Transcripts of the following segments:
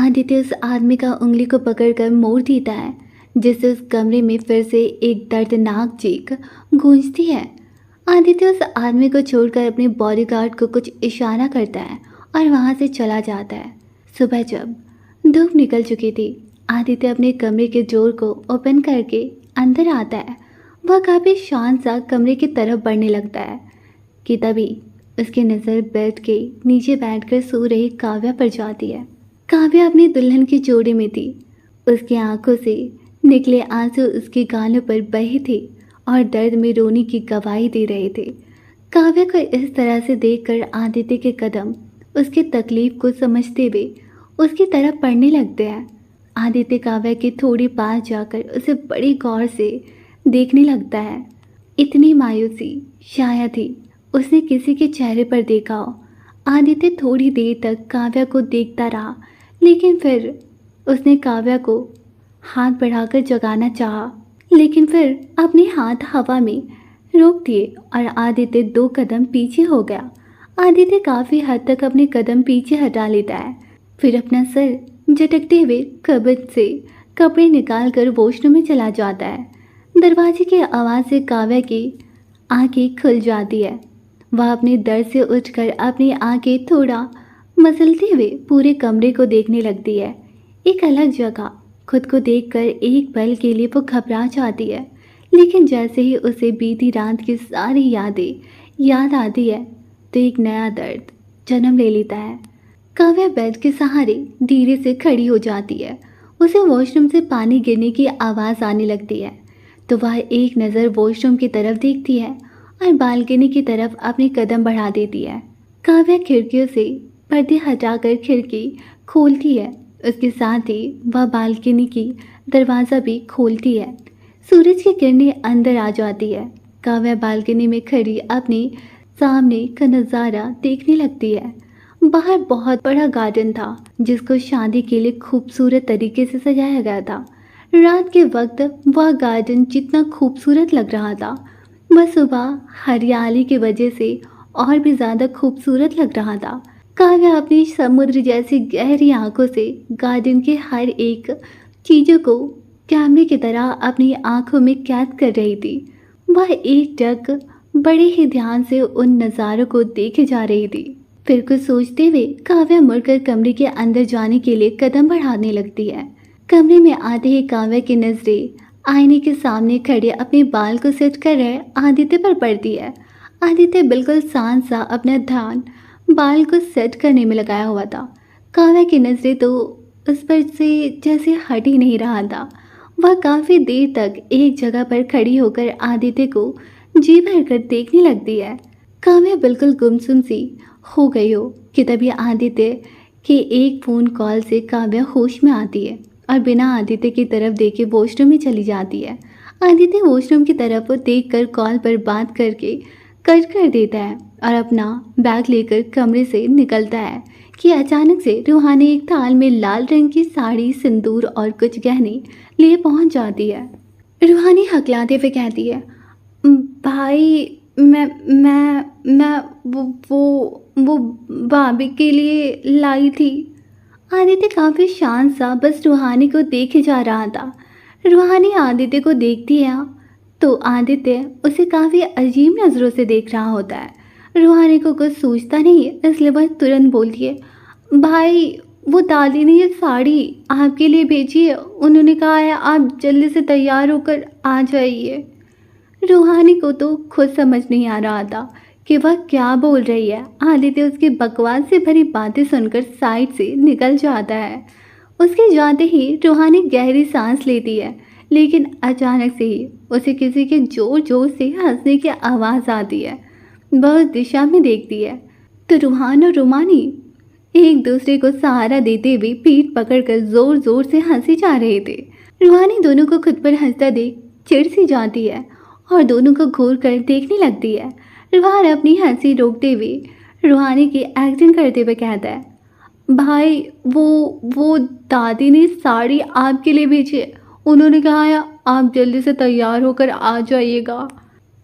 आदित्य उस आदमी का उंगली को पकड़कर मोड़ देता है, जिससे उस कमरे में फिर से एक दर्दनाक चीख गूंजती है। आदित्य उस आदमी को छोड़कर अपने बॉडीगार्ड को कुछ इशारा करता है और वहां से चला जाता है। सुबह जब धूप निकल चुकी थी, आदित्य अपने कमरे के डोर को ओपन करके अंदर आता है। वह काफ़ी शांत सा कमरे की तरफ बढ़ने लगता है कि तभी उसकी नज़र बेड के नीचे बैठकर सो रही काव्या पर जाती है। काव्या अपनी दुल्हन की जोड़ी में थी। उसकी आंखों से निकले आंसू उसके गालों पर बहे थे और दर्द में रोने की गवाही दे रहे थे। काव्या को इस तरह से देखकर आदित्य के कदम उसकी तकलीफ को समझते हुए उसकी तरफ पड़ने लगते हैं। आदित्य काव्या के थोड़ी पास जाकर उसे बड़ी गौर से देखने लगता है। इतनी मायूसी शायद ही उसने किसी के चेहरे पर देखा हो। आदित्य थोड़ी देर तक काव्या को देखता रहा, लेकिन फिर उसने काव्या को हाथ बढ़ाकर जगाना चाहा, लेकिन फिर अपने हाथ हवा में रोक दिए और आदित्य 2 कदम पीछे हो गया। आदित्य काफ़ी हद तक अपने कदम पीछे हटा लेता है, फिर अपना सर झटकते हुए कबर्ड से कपड़े निकाल कर वॉशरूम में चला जाता है। दरवाजे की आवाज़ से काव्या की आंखें खुल जाती है। वह अपने दर्द से उठकर अपनी आंखें थोड़ा मसलते हुए पूरे कमरे को देखने लगती है। एक अलग जगह खुद को देखकर एक पल के लिए वो घबरा जाती है, लेकिन जैसे ही उसे बीती रात की सारी यादें याद आती है तो एक नया दर्द जन्म ले लेता है। काव्या बेड के सहारे धीरे से खड़ी हो जाती है। उसे वॉशरूम से पानी गिरने की आवाज़ आने लगती है तो वह एक नज़र वॉशरूम की तरफ देखती है और बालकनी की तरफ अपने कदम बढ़ा देती है। काव्या खिड़कियों से पर्दे हटाकर खिड़की खोलती है। उसके साथ ही वह बालकनी की दरवाज़ा भी खोलती है। सूरज की किरणें अंदर आ जाती है। काव्या बालकनी में खड़ी अपने सामने का नज़ारा देखने लगती है। बाहर बहुत बड़ा गार्डन था जिसको शादी के लिए खूबसूरत तरीके से सजाया गया था। रात के वक्त वह गार्डन जितना खूबसूरत लग रहा था, वह सुबह हरियाली की वजह से और भी ज़्यादा खूबसूरत लग रहा था। काव्या अपनी समुद्र जैसी गहरी आंखों से गार्डन के हर एक चीज़ों को कैमरे की तरह अपनी आंखों में कैद कर रही थी। वह एक टक बड़े ही ध्यान से उन नज़ारों को देखे जा रही थी। फिर कुछ सोचते हुए काव्या मुड़कर कमरे के अंदर जाने के लिए कदम बढ़ाने लगती है। कमरे में आते ही काव्या की नज़रें आईने के सामने खड़े अपने बाल को सेट कर रहे आदित्य पर पड़ती है। आदित्य बिल्कुल शांत सा अपना ध्यान बाल को सेट करने में लगाया हुआ था। काव्या की नज़रें तो उस पर से जैसे हट ही नहीं रहा था। वह काफ़ी देर तक एक जगह पर खड़ी होकर आदित्य को जी भर कर देखने लगती है। काव्या बिल्कुल गुमसुम सी हो गई हो कि तभी आदित्य के एक फ़ोन कॉल से काव्या होश में आती है और बिना आदित्य की तरफ देखे वॉशरूम में चली जाती है। आदित्य वॉशरूम की तरफ देखकर कॉल पर बात करके कट कर देता है और अपना बैग लेकर कमरे से निकलता है कि अचानक से रूहानी एक थाल में लाल रंग की साड़ी, सिंदूर और कुछ गहने लिए पहुंच जाती है। रूहानी हकलाते हुए कहती है, भाई मैं वो भाभी के लिए लाई थी। आदित्य काफ़ी शांत सा बस रूहानी को देखे जा रहा था। रूहानी आदित्य को देखती है तो आदित्य उसे काफ़ी अजीब नज़रों से देख रहा होता है। रूहानी को कुछ सूझता नहीं है, इसलिए वह तुरंत बोलती है, भाई वो दादी ने ये साड़ी आपके लिए भेजी है, उन्होंने कहा है आप जल्दी से तैयार होकर आ जाइए। रूहानी को तो खुद समझ नहीं आ रहा था कि वह क्या बोल रही है। आदित्य उसकी बकवास से भरी बातें सुनकर साइड से निकल जाता है। उसके जाते ही रूहानी गहरी सांस लेती है, लेकिन अचानक से ही उसे किसी के जोर जोर से हंसने की आवाज़ आती है। वह उस दिशा में देखती है तो रूहान और रूमानी एक दूसरे को सहारा देते हुए पीठ पकड़कर जोर जोर से हंसे जा रहे थे। रूहानी दोनों को खुद पर हंसता देख चिढ़ सी जाती है और दोनों को घूर कर देखने लगती है। रूहान अपनी हंसी रोकते हुए रूहानी की एक्टिंग करते हुए कहता है, भाई वो दादी ने साड़ी आपके लिए भेजी है, उन्होंने कहा है आप जल्दी से तैयार होकर आ जाइएगा।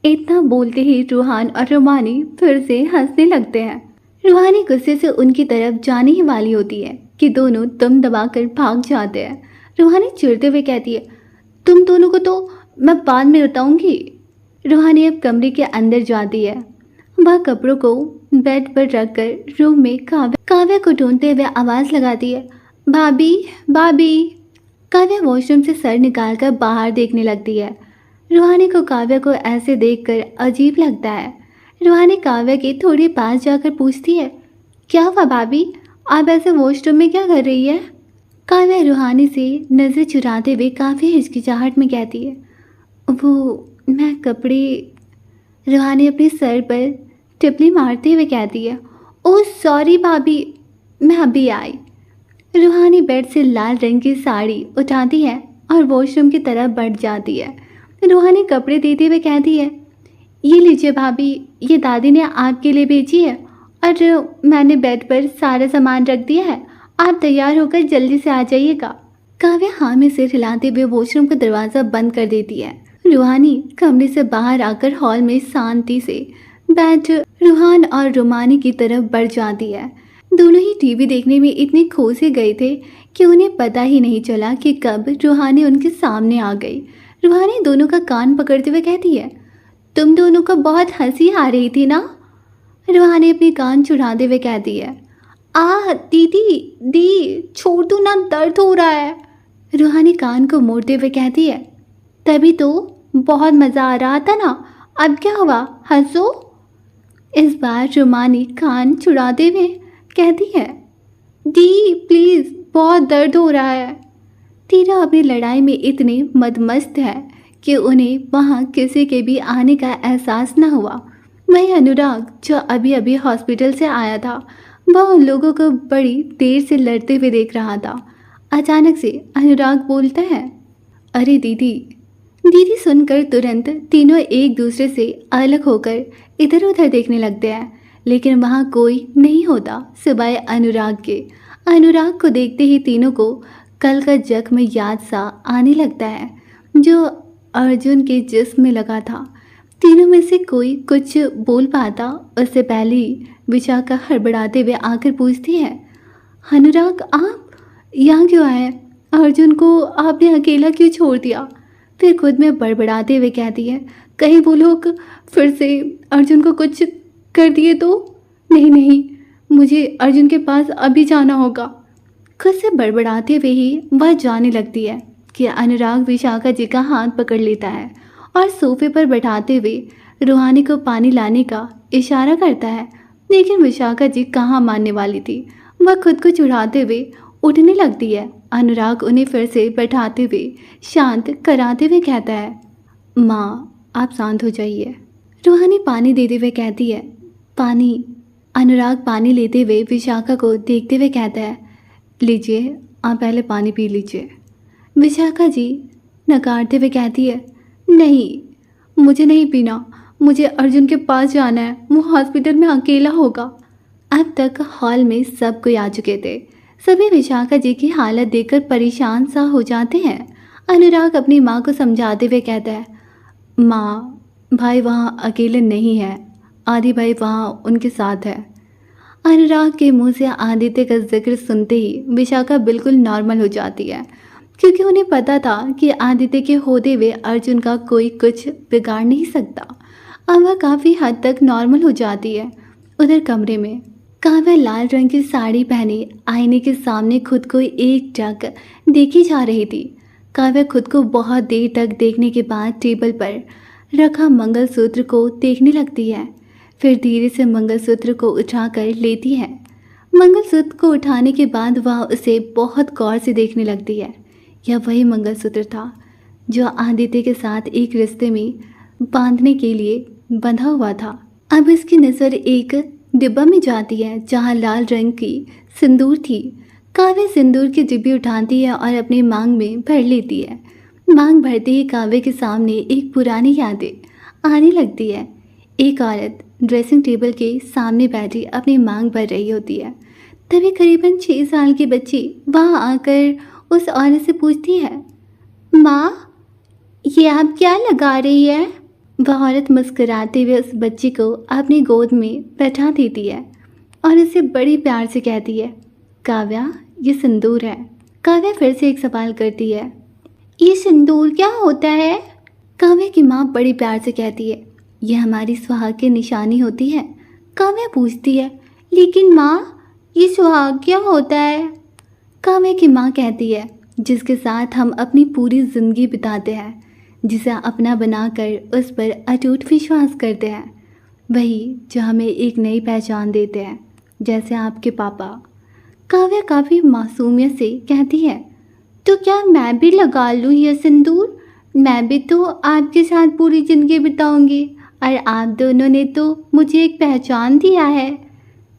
इतना बोलते ही रूहान और रूमानी फिर से हंसने लगते हैं। रूहानी गुस्से से उनकी तरफ जाने ही वाली होती है कि दोनों दम दबाकर भाग जाते हैं। रूहानी चिढ़ते हुए कहती है, तुम दोनों को तो मैं बाद में बताऊंगी। रूहानी अब कमरे के अंदर जाती है। वह कपड़ों को बेड पर रखकर रूम में काव्या को ढूंढते हुए आवाज़ लगाती है, भाभी भाभी। काव्या वॉशरूम से सर निकालकर बाहर देखने लगती है। रूहानी को काव्या को ऐसे देखकर अजीब लगता है। रूहानी काव्या के थोड़ी पास जाकर पूछती है, क्या हुआ भाभी, आप ऐसे वॉशरूम में क्या कर रही है? काव्या रूहानी से नज़र चुराते हुए काफ़ी हिचकिचाहट में कहती है, वो मैं कपड़े। रूहानी अपने सर पर टिपली मारते हुए कहती है, ओह सॉरी भाभी, मैं अभी आई। रूहानी बेड से लाल रंग की साड़ी उठाती है और वॉशरूम की तरफ बढ़ जाती है। रूहानी कपड़े देते हुए कहती है, ये लीजिए भाभी, ये दादी ने आपके लिए भेजी है और मैंने बेड पर सारा सामान रख दिया है, आप तैयार होकर जल्दी से आ जाइएगा। काव्या हाँ में सिर हिलाते हुए वॉशरूम का दरवाज़ा बंद कर देती है। रूहानी कमरे से बाहर आकर हॉल में शांति से बैठ रूहान और रुमानी की तरफ बढ़ जाती है। दोनों ही टीवी देखने में इतने खो से गए थे कि उन्हें पता ही नहीं चला कि कब रूहानी उनके सामने आ गई। रूहानी दोनों का कान पकड़ते हुए कहती है, तुम दोनों को बहुत हंसी आ रही थी ना? रूहानी अपनी कान चुराते हुए कहती है, दीदी दी छोड़ दो ना, दर्द हो रहा है। रूहानी कान को मोड़ते हुए कहती है, तभी तो बहुत मज़ा आ रहा था ना, अब क्या हुआ, हंसो। इस बार रूहानी कान चुराते हुए कहती है, दी प्लीज़ बहुत दर्द हो रहा है। तीनों अपनी लड़ाई में इतने मदमस्त है कि उन्हें वहाँ किसी के भी आने का एहसास न हुआ। वही अनुराग जो अभी अभी हॉस्पिटल से आया था, वह उन लोगों को बड़ी देर से लड़ते हुए देख रहा था। अचानक से अनुराग बोलता है, अरे दीदी। दीदी सुनकर तुरंत तीनों एक दूसरे से अलग होकर इधर उधर देखने लगते हैं, लेकिन वहाँ कोई नहीं होता सिवाय अनुराग के। अनुराग को देखते ही तीनों को कल का जख्म याद सा आने लगता है जो अर्जुन के जिस्म में लगा था। तीनों में से कोई कुछ बोल पाता उससे पहले ही विशाखा हड़बड़ाते हुए आकर पूछती है, अनुराग आप यहाँ क्यों आए? अर्जुन को आपने अकेला क्यों छोड़ दिया? फिर खुद में बड़बड़ाते हुए कहती है, कहीं वो लोग फिर से अर्जुन को कुछ कर दिए तो? नहीं, मुझे अर्जुन के पास अभी जाना होगा। खुद से बड़बड़ाते हुए ही वह जाने लगती है कि अनुराग विशाखा जी का हाथ पकड़ लेता है और सोफे पर बैठाते हुए रूहानी को पानी लाने का इशारा करता है, लेकिन विशाखा जी कहाँ मानने वाली थी। वह खुद को चुराते हुए उठने लगती है। अनुराग उन्हें फिर से बैठाते हुए शांत कराते हुए कहता है, माँ आप शांत हो जाइए। रूहानी पानी देते हुए कहती है, पानी। अनुराग पानी लेते हुए विशाखा को देखते हुए कहता है, लीजिए आप पहले पानी पी लीजिए। विशाखा जी नकारते हुए कहती है, नहीं मुझे नहीं पीना, मुझे अर्जुन के पास जाना है, वो हॉस्पिटल में अकेला होगा। अब तक हॉल में सब कोई आ चुके थे। सभी विशाखा जी की हालत देखकर परेशान सा हो जाते हैं। अनुराग अपनी माँ को समझाते हुए कहता है, माँ भाई वहाँ अकेले नहीं है, आदि भाई वहाँ उनके साथ है। अनुराग के मुंह से आदित्य का जिक्र सुनते ही विशाखा बिल्कुल नॉर्मल हो जाती है, क्योंकि उन्हें पता था कि आदित्य के होते हुए अर्जुन का कोई कुछ बिगाड़ नहीं सकता। अब वह काफ़ी हद तक नॉर्मल हो जाती है। उधर कमरे में काव्या लाल रंग की साड़ी पहने आईने के सामने खुद को एक टक देखी जा रही थी। काव्या खुद को बहुत देर तक देखने के बाद टेबल पर रखा मंगलसूत्र को देखने लगती है। फिर धीरे से मंगलसूत्र को उठाकर लेती है। मंगलसूत्र को उठाने के बाद वह उसे बहुत गौर से देखने लगती है। यह वही मंगलसूत्र था जो आदित्य के साथ एक रिश्ते में बांधने के लिए बंधा हुआ था। अब इसकी नज़र एक डिब्बा में जाती है जहाँ लाल रंग की सिंदूर थी। काव्या सिंदूर की डिब्बी उठाती है और अपनी मांग में भर लेती है। मांग भरते ही काव्या के सामने एक पुरानी यादें आने लगती है। एक औरत ड्रेसिंग टेबल के सामने बैठी अपनी मांग भर रही होती है। तभी करीबन 6 साल की बच्ची वहाँ आकर उस औरत से पूछती है, माँ ये आप क्या लगा रही है? वह औरत मुस्कुराते हुए उस बच्ची को अपनी गोद में बैठा देती है और उसे बड़ी प्यार से कहती है, काव्या ये सिंदूर है। काव्या फिर से एक सवाल करती है। ये सिंदूर क्या होता है? काव्या की माँ बड़ी प्यार से कहती है, ये हमारी सुहाग की निशानी होती है। काव्या पूछती है, लेकिन माँ ये सुहाग क्या होता है? काव्या की माँ कहती है, जिसके साथ हम अपनी पूरी जिंदगी बिताते हैं, जिसे अपना बनाकर उस पर अटूट विश्वास करते हैं, वही जो हमें एक नई पहचान देते हैं, जैसे आपके पापा। काव्या काफ़ी मासूमियत से कहती है, तो क्या मैं भी लगा लूँ यह सिंदूर? मैं भी तो आपके साथ पूरी ज़िंदगी बिताऊंगी और आप दोनों ने तो मुझे एक पहचान दिया है।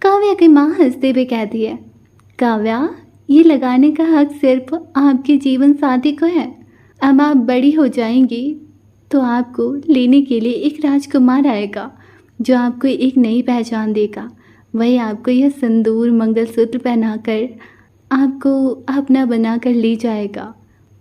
काव्या की माँ हंसते हुए कहती है, काव्या ये लगाने का हक सिर्फ आपके जीवन साथी को है। अब आप बड़ी हो जाएंगी तो आपको लेने के लिए एक राजकुमार आएगा जो आपको एक नई पहचान देगा। वही आपको यह सिंदूर मंगलसूत्र पहनाकर आपको अपना बनाकर ले जाएगा।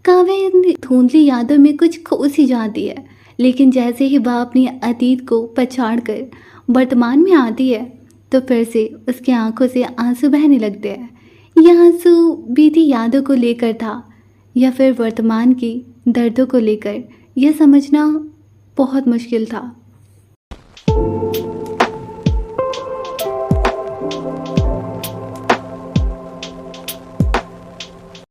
काव्या इन धुंधली यादों में कुछ खो सी जाती है, लेकिन जैसे ही वह अपनी अतीत को पछाड़ कर वर्तमान में आती है तो फिर से उसकी आंखों से आंसू बहने लगते हैं। यह आंसू बीती यादों को लेकर था या फिर वर्तमान की दर्दों को लेकर, यह समझना बहुत मुश्किल था।